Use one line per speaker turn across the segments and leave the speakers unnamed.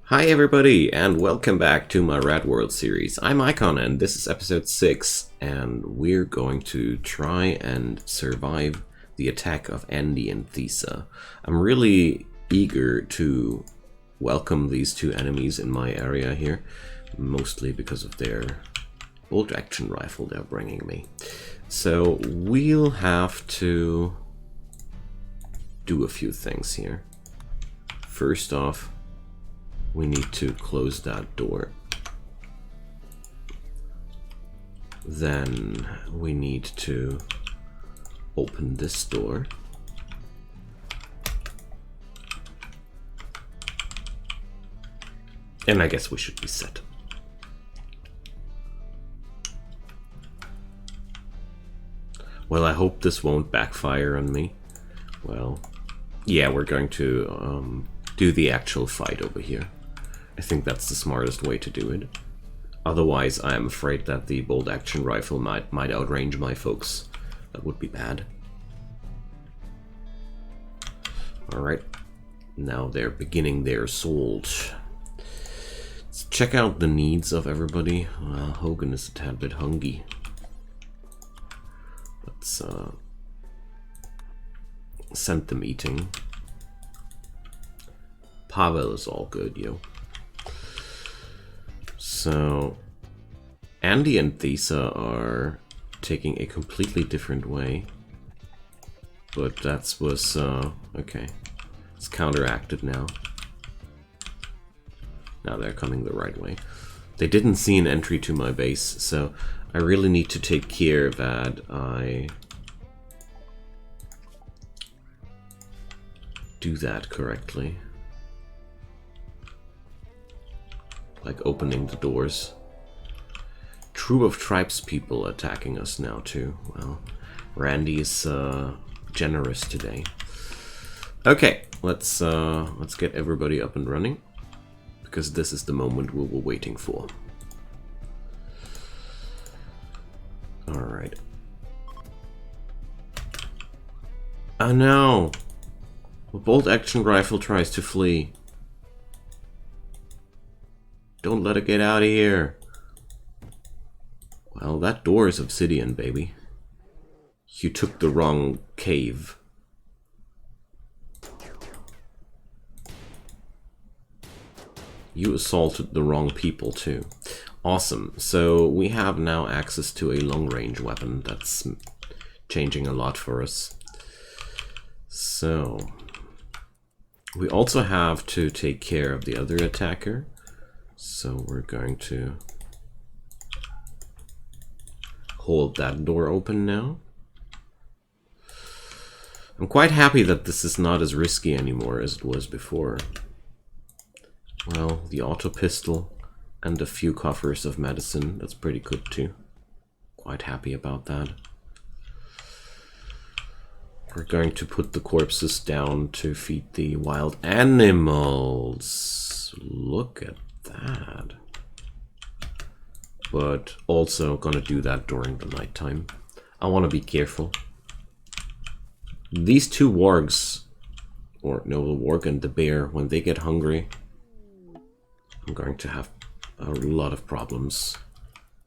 Hi everybody, and welcome back to my Radworld series. I'm Icon, and this is episode 6, and we're going to try and survive the attack of Andy and Thesa. I'm really eager to welcome these two enemies in my area here, mostly because of their bolt-action rifle they're bringing me. So we'll have to do a few things here. First off, we need to close that door. Then we need to open this door. And I guess we should be set. Well, I hope this won't backfire on me. Well, yeah, we're going to do the actual fight over here. I think that's the smartest way to do it. Otherwise, I'm afraid that the bolt-action rifle might outrange my folks. That would be bad. Alright, now they're beginning their assault. Let's check out the needs of everybody. Well, Hogan is a tad bit hungry. Let's send them eating. Pavel is all good, yo. So, Andy and Thesa are taking a completely different way. But that was, okay. It's counteracted now. Now they're coming the right way. They didn't see an entry to my base, so I really need to take care that I do that correctly. Like opening the doors. Troop of tribes people attacking us now too. Well, Randy is generous today. Okay, let's get everybody up and running, because this is the moment we were waiting for. All right. Oh no! The bolt-action rifle tries to flee. Don't let it get out of here. Well, that door is obsidian, baby. You took the wrong cave. You assaulted the wrong people, too. Awesome. So we have now access to a long-range weapon. That's changing a lot for us. So we also have to take care of the other attacker. So we're going to hold that door open now. I'm quite happy that this is not as risky anymore as it was before. Well, the auto pistol and a few coffers of medicine, that's pretty good too. Quite happy about that. We're going to put the corpses down to feed the wild animals. Look at that. But also gonna do that during the nighttime. I want to be careful. These two wargs, or no, the warg and the bear, when they get hungry, I'm going to have a lot of problems.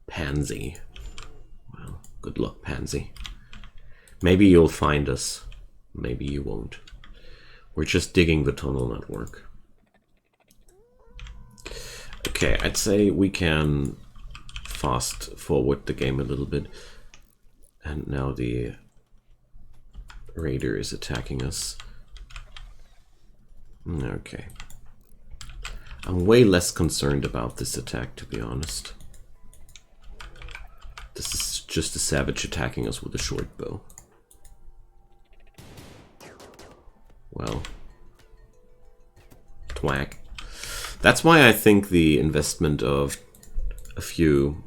Pansy. Well, good luck, Pansy. Maybe you'll find us. Maybe you won't. We're just digging the tunnel network. Okay, I'd say we can fast forward the game a little bit. And now the raider is attacking us. Okay. I'm way less concerned about this attack, to be honest. This is just a savage attacking us with a short bow. Well. Twack. That's why I think the investment of a few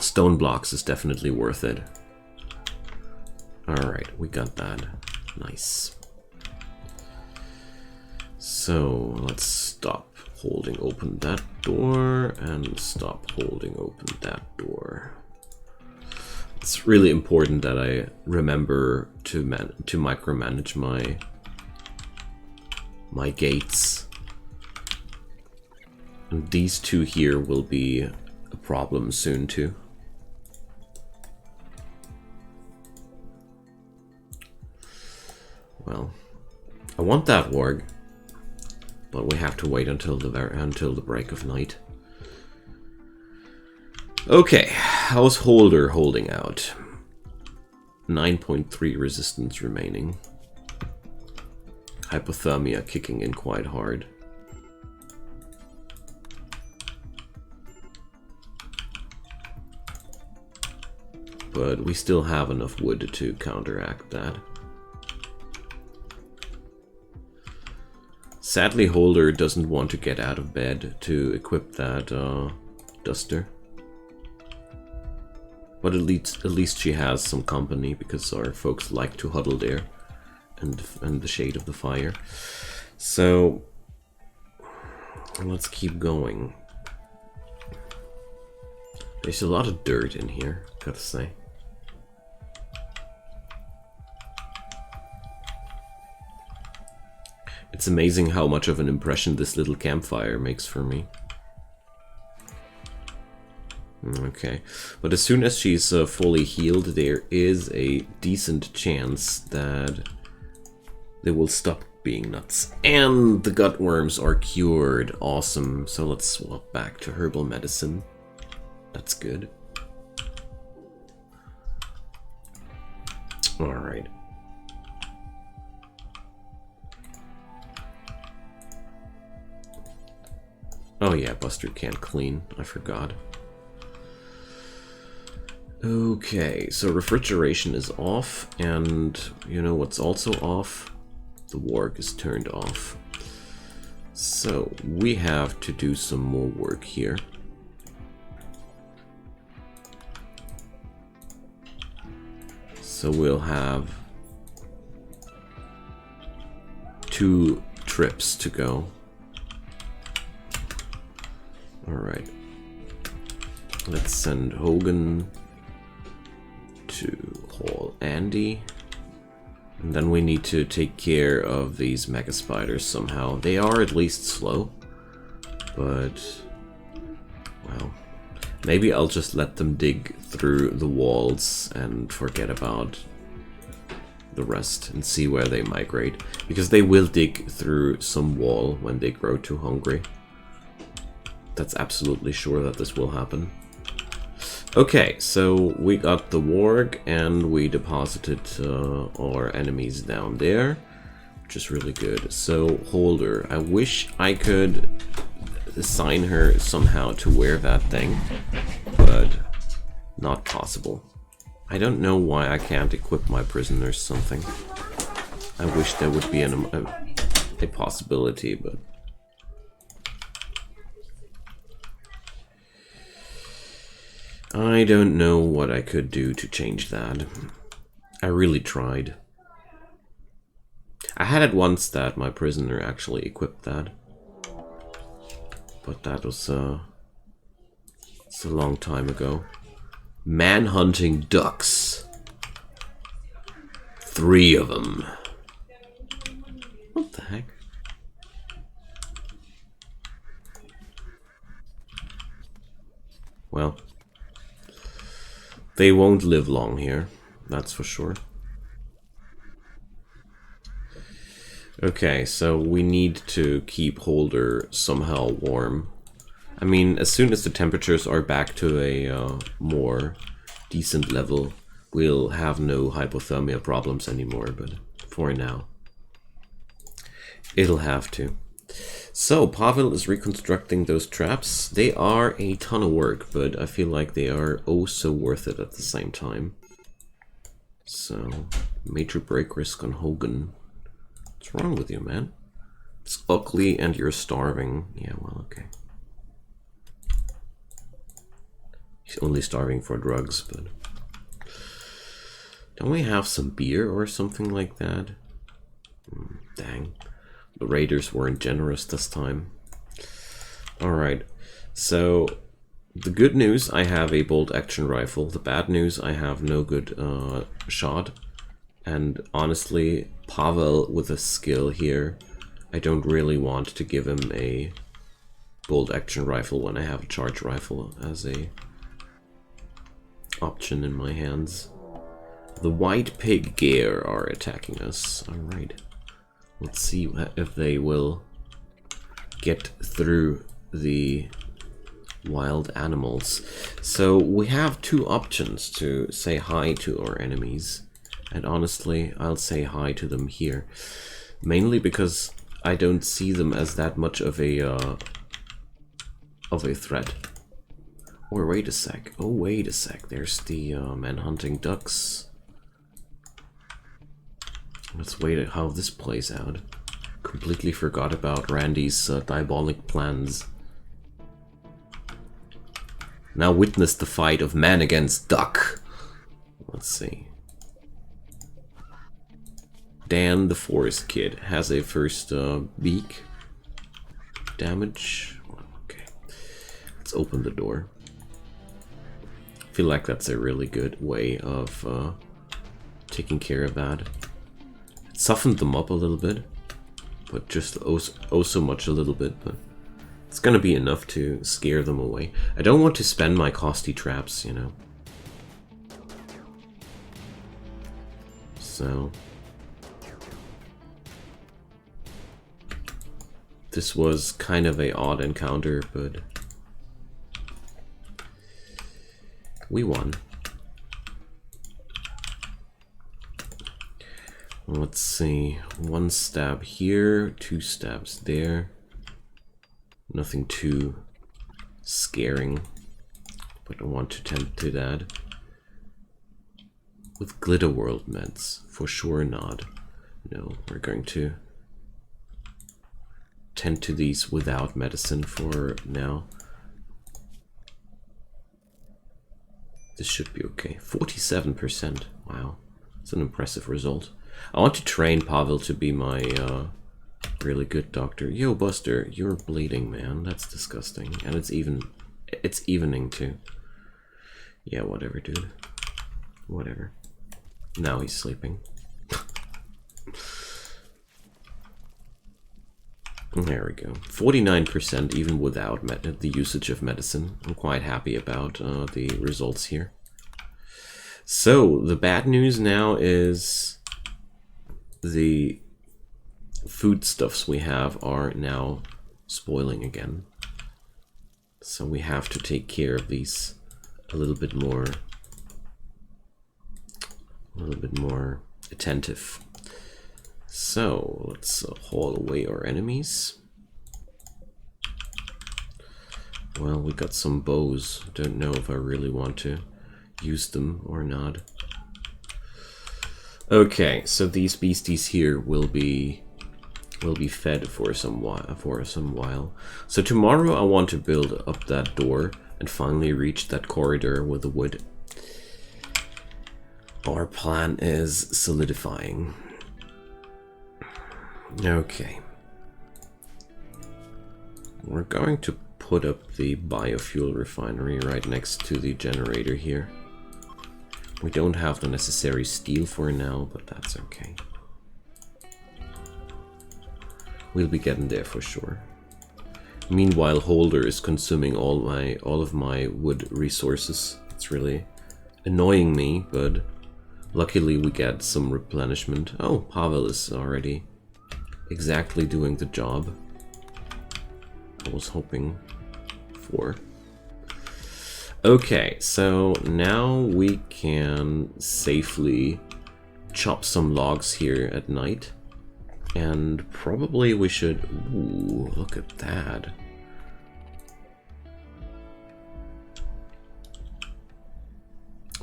stone blocks is definitely worth it. Alright, we got that. Nice. So, let's stop holding open that door and stop holding open that door. It's really important that I remember to micromanage my gates. And these two here will be a problem soon too. Well, I want that warg, but we have to wait until the break of night. Okay, how's Holder holding out? 9.3 resistance remaining. Hypothermia kicking in quite hard. But we still have enough wood to counteract that. Sadly, Holder doesn't want to get out of bed to equip that duster. But at least she has some company, because our folks like to huddle there and the shade of the fire. So let's keep going. There's a lot of dirt in here, gotta say. It's amazing how much of an impression this little campfire makes for me. Okay, but as soon as she's fully healed, there is a decent chance that they will stop being nuts. And the gut worms are cured. Awesome. So let's swap back to herbal medicine. That's good. Alright. Oh yeah, Buster can't clean. I forgot. Okay, so refrigeration is off, and you know what's also off? The warg is turned off. So we have to do some more work here. So we'll have 2 trips to go. Alright. Let's send Hogan to haul Andy. And then we need to take care of these mega spiders somehow. They are at least slow. But, well, maybe I'll just let them dig through the walls and forget about the rest and see where they migrate. Because they will dig through some wall when they grow too hungry. That's absolutely sure that this will happen. Okay, so we got the warg and we deposited our enemies down there, which is really good. So, Holder, I wish I could assign her somehow to wear that thing, but not possible. I don't know why I can't equip my prisoners something. I wish there would be a possibility, but... I don't know what I could do to change that. I really tried. I had it once that my prisoner actually equipped that. But that was it's a long time ago. Man-hunting ducks. 3 of them. What the heck? Well, they won't live long here, that's for sure. Okay, so we need to keep Holder somehow warm. I mean, as soon as the temperatures are back to a more decent level, we'll have no hypothermia problems anymore, but for now, it'll have to. So, Pavel is reconstructing those traps. They are a ton of work, but I feel like they are oh so worth it at the same time. So, major break risk on Hogan. What's wrong with you, man? It's ugly and you're starving. Yeah, well, okay. He's only starving for drugs, but... Don't we have some beer or something like that? Dang. The raiders weren't generous this time. Alright, so the good news, I have a bolt action rifle. The bad news, I have no good shot. And honestly, Pavel with a skill here, I don't really want to give him a bolt action rifle when I have a charge rifle as a option in my hands. The white pig gear are attacking us. Alright. Let's see if they will get through the wild animals. So we have two options to say hi to our enemies. And honestly, I'll say hi to them here. Mainly because I don't see them as that much of a threat. Or wait a sec. Oh, wait a sec. There's the man-hunting ducks. Let's wait at how this plays out. Completely forgot about Randy's diabolic plans. Now witness the fight of man against duck. Let's see. Dan the Forest Kid has a first beak damage. Okay, let's open the door. I feel like that's a really good way of taking care of that. It softened them up a little bit, but just oh so much a little bit, but it's gonna be enough to scare them away. I don't want to spend my costly traps, you know. So this was kind of an odd encounter, but we won. Let's see, one stab here, two stabs there. Nothing too scaring, but I want to tend to that. With Glitterworld meds, for sure not. No, we're going to tend to these without medicine for now. This should be okay. 47%. Wow, it's an impressive result. I want to train Pavel to be my really good doctor. Yo, Buster, you're bleeding, man. That's disgusting. And it's evening too. Yeah, whatever, dude. Whatever. Now he's sleeping. There we go. 49% even without the usage of medicine. I'm quite happy about the results here. So, the bad news now is the foodstuffs we have are now spoiling again. So we have to take care of these a little bit more attentive. So let's haul away our enemies. Well, we got some bows. Don't know if I really want to use them or not. Okay, so these beasties here will be fed for some while. So tomorrow I want to build up that door and finally reach that corridor with the wood. Our plan is solidifying. Okay. We're going to put up the biofuel refinery right next to the generator here. We don't have the necessary steel for now, but that's okay. We'll be getting there for sure. Meanwhile, Holder is consuming all of my wood resources. It's really annoying me, but luckily we get some replenishment. Oh, Pavel is already exactly doing the job I was hoping for. Okay, so now we can safely chop some logs here at night. And probably we should... Ooh, look at that.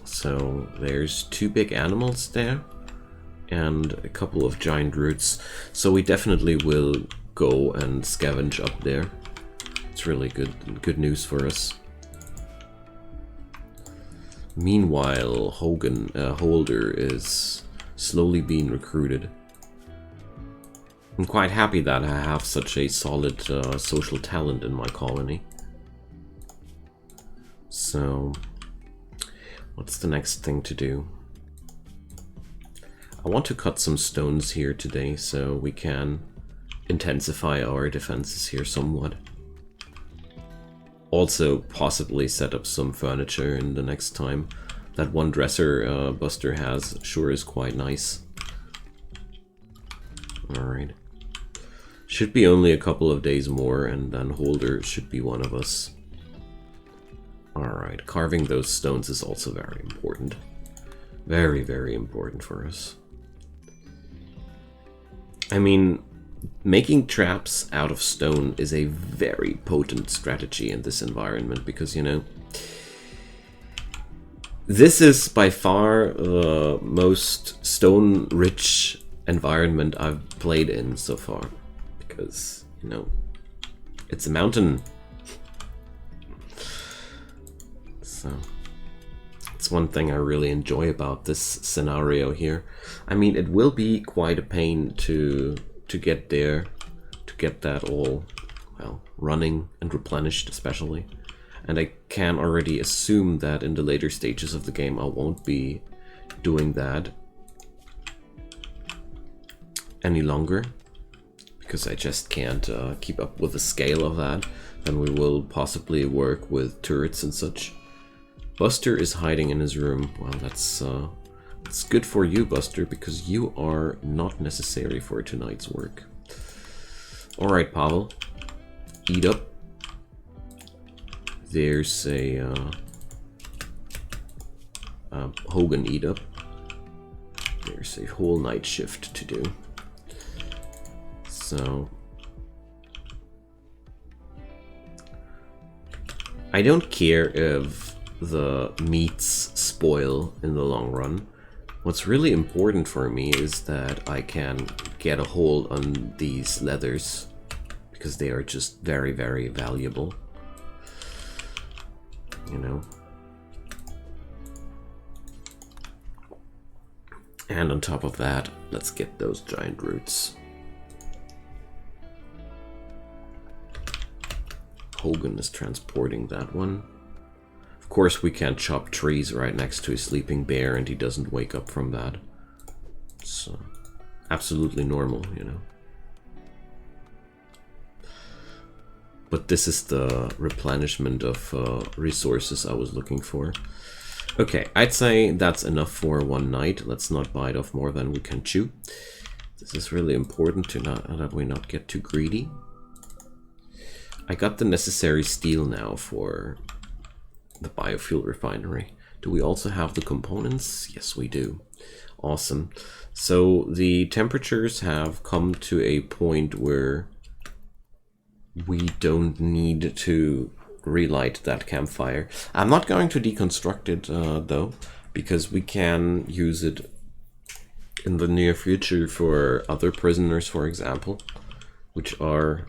So there's two big animals there and a couple of giant roots. So we definitely will go and scavenge up there. It's really good news for us. Meanwhile, Holder is slowly being recruited. I'm quite happy that I have such a solid social talent in my colony. So, what's the next thing to do? I want to cut some stones here today so we can intensify our defenses here somewhat. Also possibly set up some furniture in the next time. That one dresser Buster has sure is quite nice. Alright. Should be only a couple of days more, and then Holder should be one of us. Alright, carving those stones is also very important. Very, very important for us. I mean, making traps out of stone is a very potent strategy in this environment, because, you know, this is by far the most stone-rich environment I've played in so far. Because, you know, it's a mountain. So, it's one thing I really enjoy about this scenario here. I mean, it will be quite a pain to get there, to get that all, well, running and replenished especially. And I can already assume that in the later stages of the game I won't be doing that any longer, because I just can't keep up with the scale of that. Then we will possibly work with turrets and such. Buster is hiding in his room. Well, that's good for you, Buster, because you are not necessary for tonight's work. Alright, Pavel. Eat up. There's a Hogan eat up. There's a whole night shift to do. So I don't care if the meats spoil in the long run. What's really important for me is that I can get a hold on these leathers, because they are just very, very valuable. You know. And on top of that, let's get those giant roots. Hogan is transporting that one. Of course, we can't chop trees right next to a sleeping bear and he doesn't wake up from that. It's absolutely normal, you know. But this is the replenishment of resources I was looking for. Okay, I'd say that's enough for one night. Let's not bite off more than we can chew. This is really important to that we not get too greedy. I got the necessary steel now for the biofuel refinery. Do we also have the components? Yes, we do. Awesome. So the temperatures have come to a point where we don't need to relight that campfire. I'm not going to deconstruct it though, because we can use it in the near future for other prisoners, for example, which are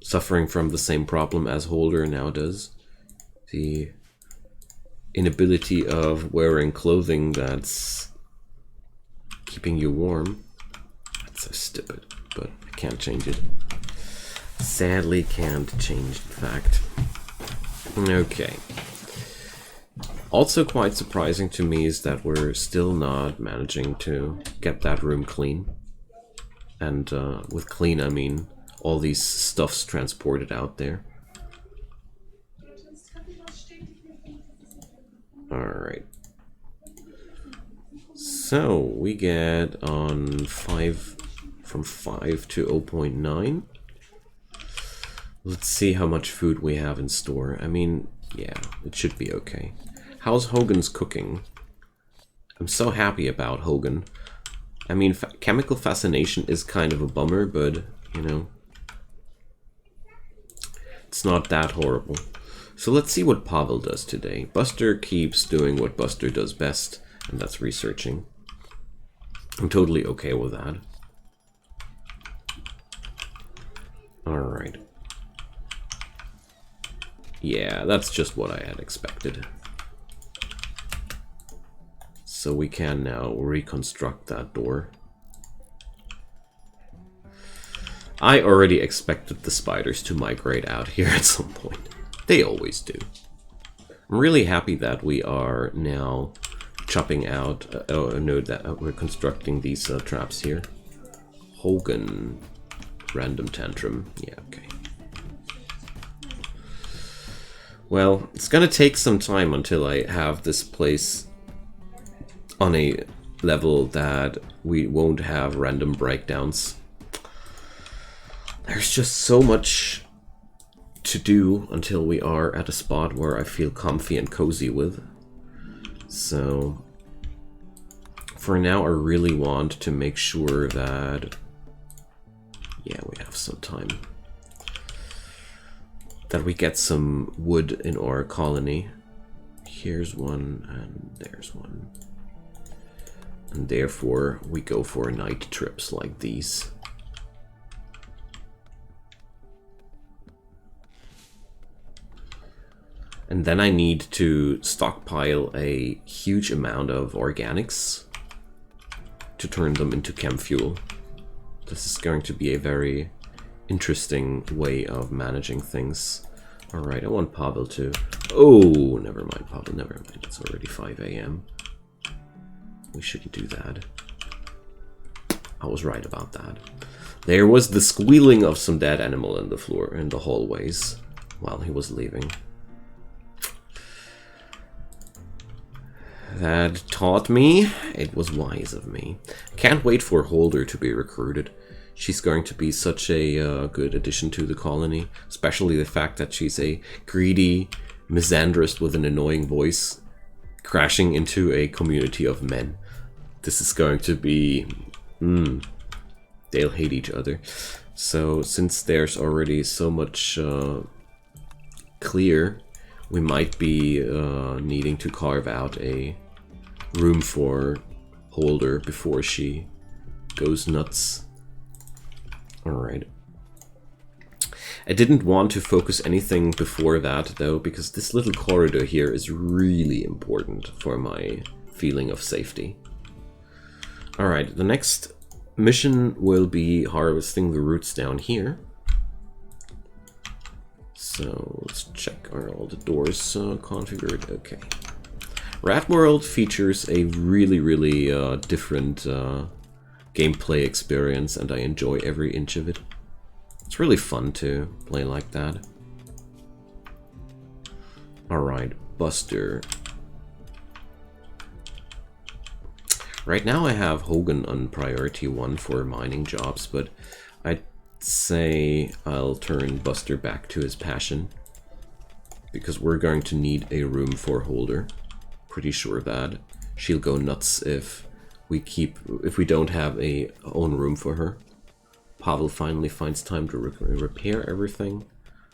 suffering from the same problem as Holder now does. The inability of wearing clothing that's keeping you warm. That's so stupid, but I can't change it. Sadly can't change the fact. Okay. Also quite surprising to me is that we're still not managing to get that room clean. And with clean I mean all these stuffs transported out there. Alright. So we get on 5 from 5 to 0.9. Let's see how much food we have in store. I mean, yeah, it should be okay. How's Hogan's cooking? I'm so happy about Hogan. I mean, chemical fascination is kind of a bummer, but, you know, it's not that horrible. So let's see what Pavel does today. Buster keeps doing what Buster does best, and that's researching. I'm totally okay with that. Alright. Yeah, that's just what I had expected. So we can now reconstruct that door. I already expected the spiders to migrate out here at some point. They always do. I'm really happy that we are now chopping out, that we're constructing these traps here. Hogan, random tantrum, yeah, okay. Well, it's gonna take some time until I have this place on a level that we won't have random breakdowns. There's just so much to do until we are at a spot where I feel comfy and cozy with. So for now, I really want to make sure that, yeah, we have some time, that we get some wood in our colony. Here's one and there's one. And therefore we go for night trips like these. And then I need to stockpile a huge amount of organics to turn them into chem fuel. This is going to be a very interesting way of managing things. Alright, I want Pavel to... Oh, never mind, Pavel, never mind. It's already 5 AM. We shouldn't do that. I was right about that. There was the squealing of some dead animal in the floor, in the hallways, while he was leaving. That taught me. It was wise of me. Can't wait for Holder to be recruited. She's going to be such a good addition to the colony, especially the fact that she's a greedy misandrist with an annoying voice crashing into a community of men. This is going to be... they'll hate each other. So since there's already so much clear, we might be needing to carve out a room for Holder before she goes nuts. Alright. I didn't want to focus anything before that, though, because this little corridor here is really important for my feeling of safety. Alright, the next mission will be harvesting the roots down here. So let's check, are all the doors configured? Okay. Radworld features a really different gameplay experience, and I enjoy every inch of it. It's really fun to play like that. Alright, Buster. Right now I have Hogan on priority 1 for mining jobs, but I'd say I'll turn Buster back to his passion, because we're going to need a room for Holder. Pretty sure that she'll go nuts if we don't have a own room for her. Pavel finally finds time to repair everything.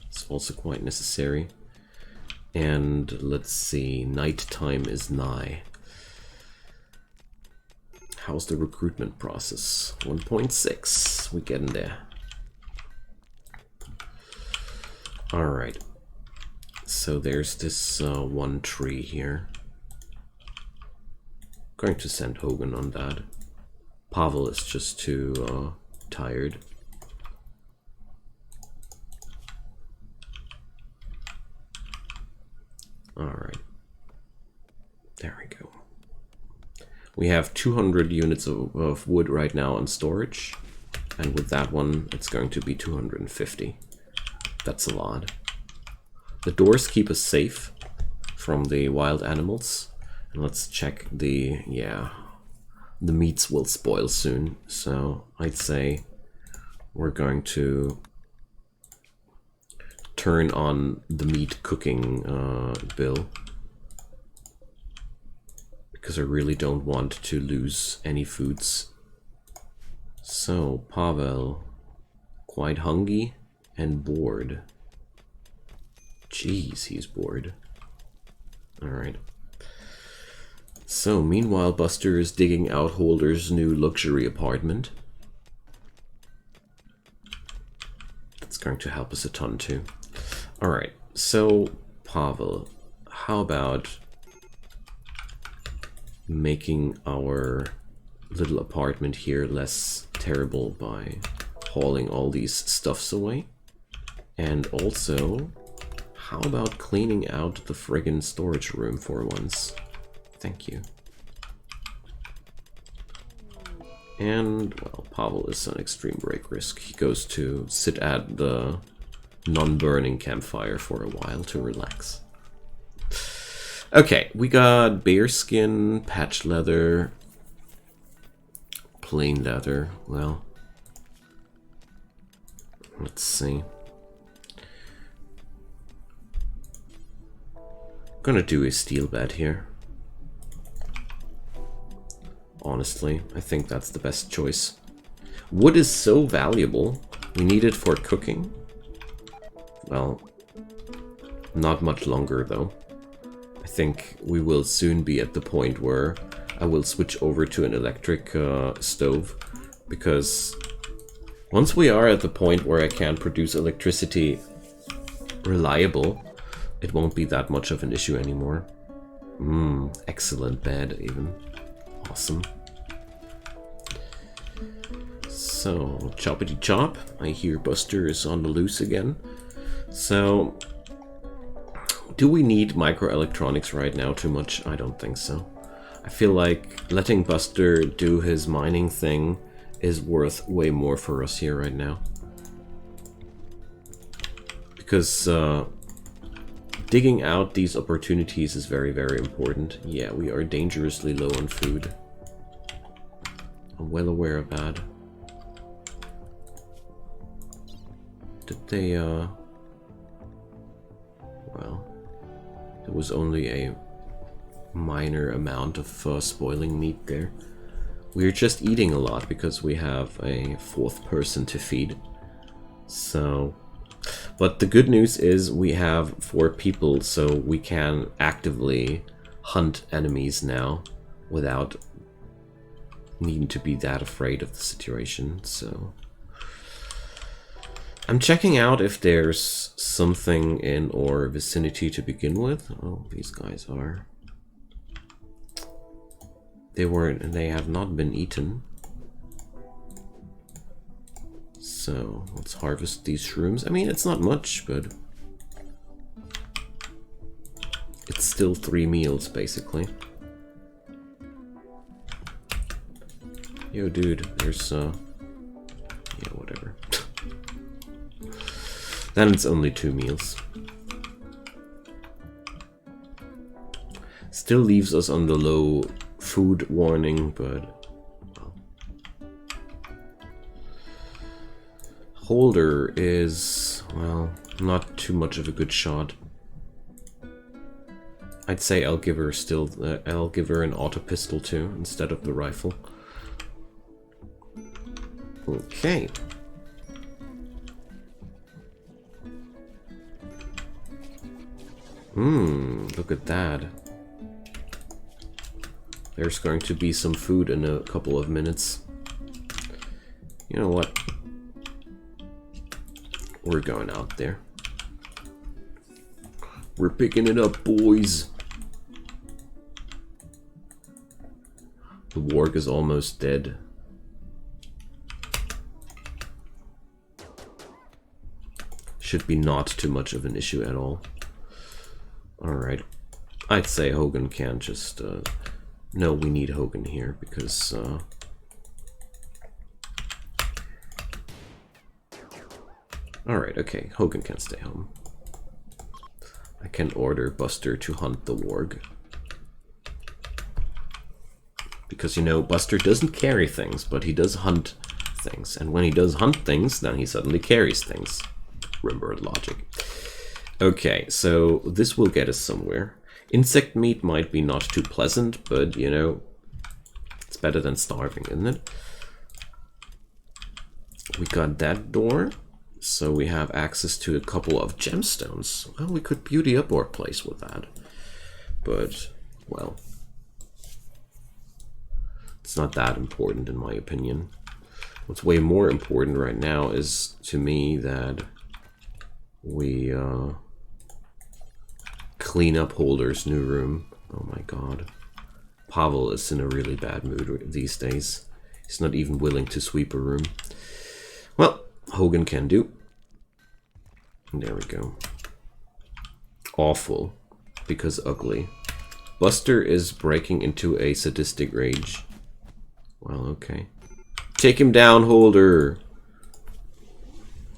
It's also quite necessary. And let's see, night time is nigh. How's the recruitment process? 1.6. We getting there. Alright. So there's this one tree here. Going to send Hogan on that. Pavel is just too tired. Alright. There we go. We have 200 units of wood right now in storage. And with that one, it's going to be 250. That's a lot. The doors keep us safe from the wild animals. And let's check the... yeah. The meats will spoil soon. So I'd say we're going to turn on the meat cooking bill. Because I really don't want to lose any foods. So, Pavel, quite hungry and bored. Jeez, he's bored. Alright. So, meanwhile, Buster is digging out Holder's new luxury apartment. That's going to help us a ton too. Alright, so, Pavel, how about making our little apartment here less terrible by hauling all these stuffs away? And also, how about cleaning out the friggin' storage room for once? Thank you. And, well, Pavel is an extreme break risk. He goes to sit at the non-burning campfire for a while to relax. Okay, we got bearskin, patch leather, plain leather. Well, let's see. I'm gonna do a steel bed here. Honestly, I think that's the best choice. Wood is so valuable. We need it for cooking. Well, not much longer though. I think we will soon be at the point where I will switch over to an electric stove, because once we are at the point where I can produce electricity reliable, it won't be that much of an issue anymore. Excellent bed even. Awesome. So, choppity chop. I hear Buster is on the loose again. So, do we need microelectronics right now too much? I don't think so. I feel like letting Buster do his mining thing is worth way more for us here right now. Because digging out these opportunities is very, very important. Yeah, we are dangerously low on food. I'm well aware of that. Did they, well, there was only a minor amount of spoiling meat there. We're just eating a lot because we have a fourth person to feed. So, but the good news is we have 4 people, so we can actively hunt enemies now without needing to be that afraid of the situation. So I'm checking out if there's something in our vicinity to begin with. Oh, these guys are. They have not been eaten. So let's harvest these shrooms. I mean, it's not much, but it's still 3 meals basically. Yo, dude, there's yeah, whatever. Then it's only 2 meals. Still leaves us on the low food warning, but well. Holder is, well, not too much of a good shot. I'd say I'll give her I'll give her an auto pistol too instead of the rifle. Okay. Look at that. There's going to be some food in a couple of minutes. You know what? We're going out there. We're picking it up, boys. The warg is almost dead. Should be not too much of an issue at all. Alright. I'd say Hogan can just... no, we need Hogan here because... Alright, okay. Hogan can stay home. I can order Buster to hunt the warg. Because, you know, Buster doesn't carry things, but he does hunt things. And when he does hunt things, then he suddenly carries things. Rimworld logic. Okay, so this will get us somewhere. Insect meat might be not too pleasant, but, you know, it's better than starving, isn't it? We got that door, so we have access to a couple of gemstones. Well, we could beauty up our place with that. But, well, it's not that important in my opinion. What's way more important right now is, to me, that we clean up Holder's new room. Oh my god. Pavel is in a really bad mood these days. He's not even willing to sweep a room. Well, Hogan can do. There we go. Awful. Because ugly. Buster is breaking into a sadistic rage. Well, okay. Take him down, Holder!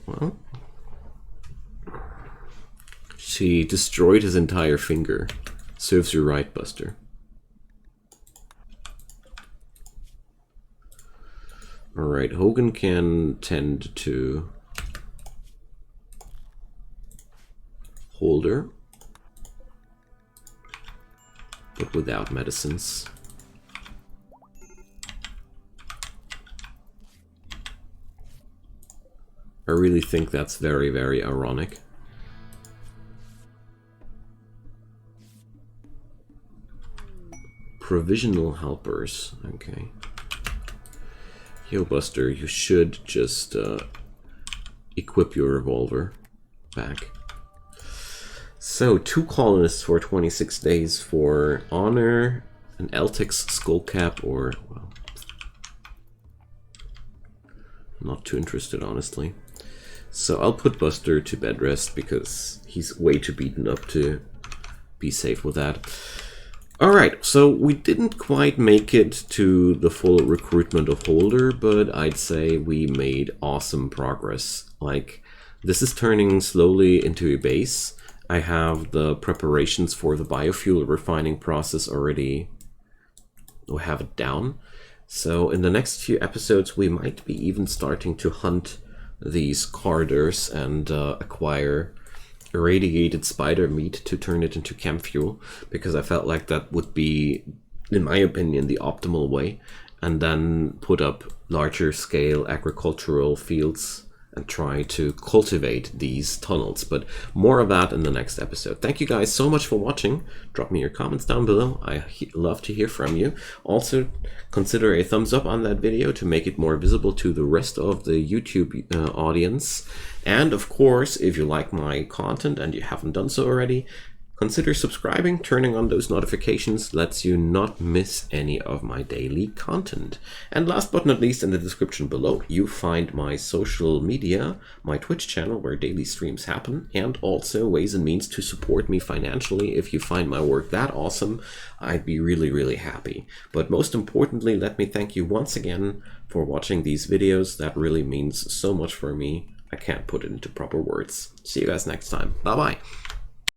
Well... She destroyed his entire finger. Serves you right, Buster. Alright, Hogan can tend to Holder, but without medicines. I really think that's very, very ironic. Provisional helpers, okay. Yo, Buster, you should just equip your revolver back. So, 2 colonists for 26 days for honor, an Eltex skull cap, or, well, not too interested, honestly. So I'll put Buster to bed rest because he's way too beaten up to be safe with that. Alright, so we didn't quite make it to the full recruitment of Holder, but I'd say we made awesome progress. Like, this is turning slowly into a base. I have the preparations for the biofuel refining process already. We have it down. So in the next few episodes we might be even starting to hunt these carders and acquire irradiated spider meat to turn it into camp fuel, because I felt like that would be, in my opinion, the optimal way, and then put up larger scale agricultural fields and try to cultivate these tunnels. But more of that in the next episode. Thank you guys so much for watching. Drop me your comments down below. I love to hear from you. Also, consider a thumbs up on that video to make it more visible to the rest of the YouTube audience. And of course, if you like my content and you haven't done so already, consider subscribing. Turning on those notifications lets you not miss any of my daily content. And last but not least, in the description below, you find my social media, my Twitch channel where daily streams happen, and also ways and means to support me financially. If you find my work that awesome, I'd be really, really happy. But most importantly, let me thank you once again for watching these videos. That really means so much for me. I can't put it into proper words. See you guys next time. Bye-bye.